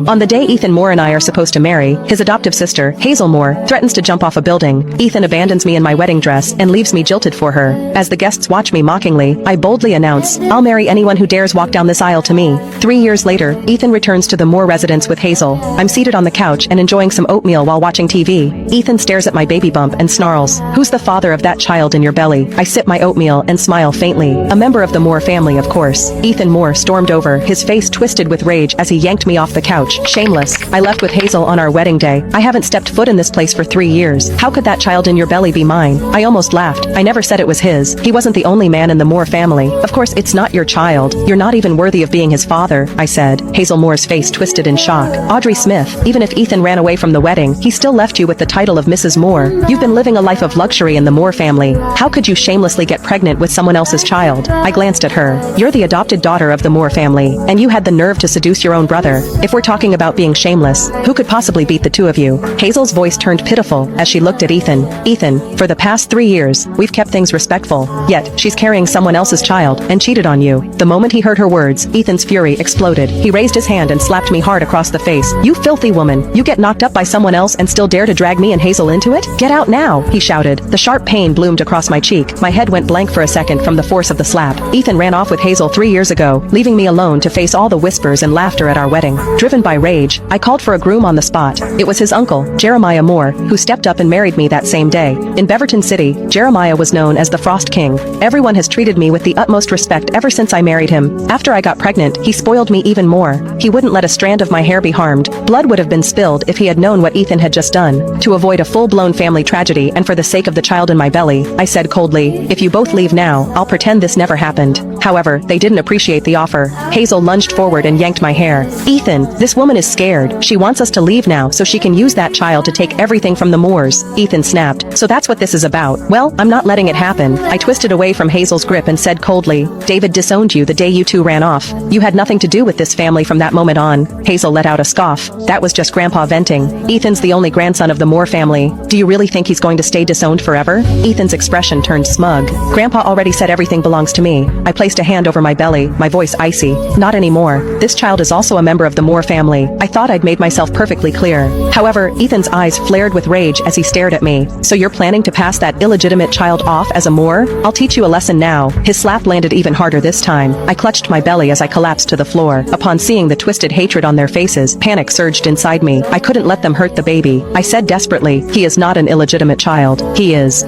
On the day Ethan Moore and I are supposed to marry, his adoptive sister, Hazel Moore, threatens to jump off a building. Ethan abandons me in my wedding dress and leaves me jilted for her. As the guests watch me mockingly, I boldly announce, "I'll marry anyone who dares walk down this aisle to me." 3 years later, Ethan returns to the Moore residence with Hazel. I'm seated on the couch and enjoying some oatmeal while watching TV. Ethan stares at my baby bump and snarls, "Who's the father of that child in your belly?" I sip my oatmeal and smile faintly. A member of the Moore family, of course. Ethan Moore stormed over, his face twisted with rage as he yanked me off the couch. Shameless. I left with Hazel on our wedding day. I haven't stepped foot in this place for 3 years. How could that child in your belly be mine? I almost laughed. I never said it was his. He wasn't the only man in the Moore family. Of course, it's not your child. You're not even worthy of being his father, I said. Hazel Moore's face twisted in shock. Audrey Smith, even if Ethan ran away from the wedding, he still left you with the title of Mrs. Moore. You've been living a life of luxury in the Moore family. How could you shamelessly get pregnant with someone else's child? I glanced at her. You're the adopted daughter of the Moore family, and you had the nerve to seduce your own brother. If we're talking about being shameless, who could possibly beat the two of you? Hazel's voice turned pitiful as she looked at Ethan. Ethan, for the past 3 years, we've kept things respectful. Yet, she's carrying someone else's child and cheated on you. The moment he heard her words, Ethan's fury exploded. He raised his hand and slapped me hard across the face. "You filthy woman! You get knocked up by someone else and still dare to drag me and Hazel into it? Get out now!" he shouted. The sharp pain bloomed across my cheek. My head went blank for a second from the force of the slap. Ethan ran off with Hazel 3 years ago, leaving me alone to face all the whispers and laughter at our wedding. Driven by rage, I called for a groom on the spot. It was his uncle, Jeremiah Moore, who stepped up and married me that same day. In Beaverton City, Jeremiah was known as the Frost King. Everyone has treated me with the utmost respect ever since I married him. After I got pregnant, he spoiled me even more. He wouldn't let a strand of my hair be harmed. Blood would have been spilled if he had known what Ethan had just done. To avoid a full-blown family tragedy and for the sake of the child in my belly, I said coldly, "If you both leave now, I'll pretend this never happened." However, they didn't appreciate the offer. Hazel lunged forward and yanked my hair. "Ethan, this woman is scared. She wants us to leave now so she can use that child to take everything from the Moores." Ethan snapped. "So that's what this is about. Well, I'm not letting it happen." I twisted away from Hazel's grip and said coldly, "David disowned you the day you two ran off. You had nothing to do with this family from that moment on." Hazel let out a scoff. "That was just Grandpa venting. Ethan's the only grandson of the Moore family. Do you really think he's going to stay disowned forever?" Ethan's expression turned smug. "Grandpa already said everything belongs to me." I placed a hand over my belly, my voice icy. "Not anymore. This child is also a member of the Moore family." I thought I'd made myself perfectly clear. However, Ethan's eyes flared with rage as he stared at me. "So you're planning to pass that illegitimate child off as a Moore? I'll teach you a lesson now." His slap landed even harder this time. I clutched my belly as I collapsed to the floor. Upon seeing the twisted hatred on their faces, panic surged inside me. I couldn't let them hurt the baby. I said desperately, "He is not an illegitimate child. He is."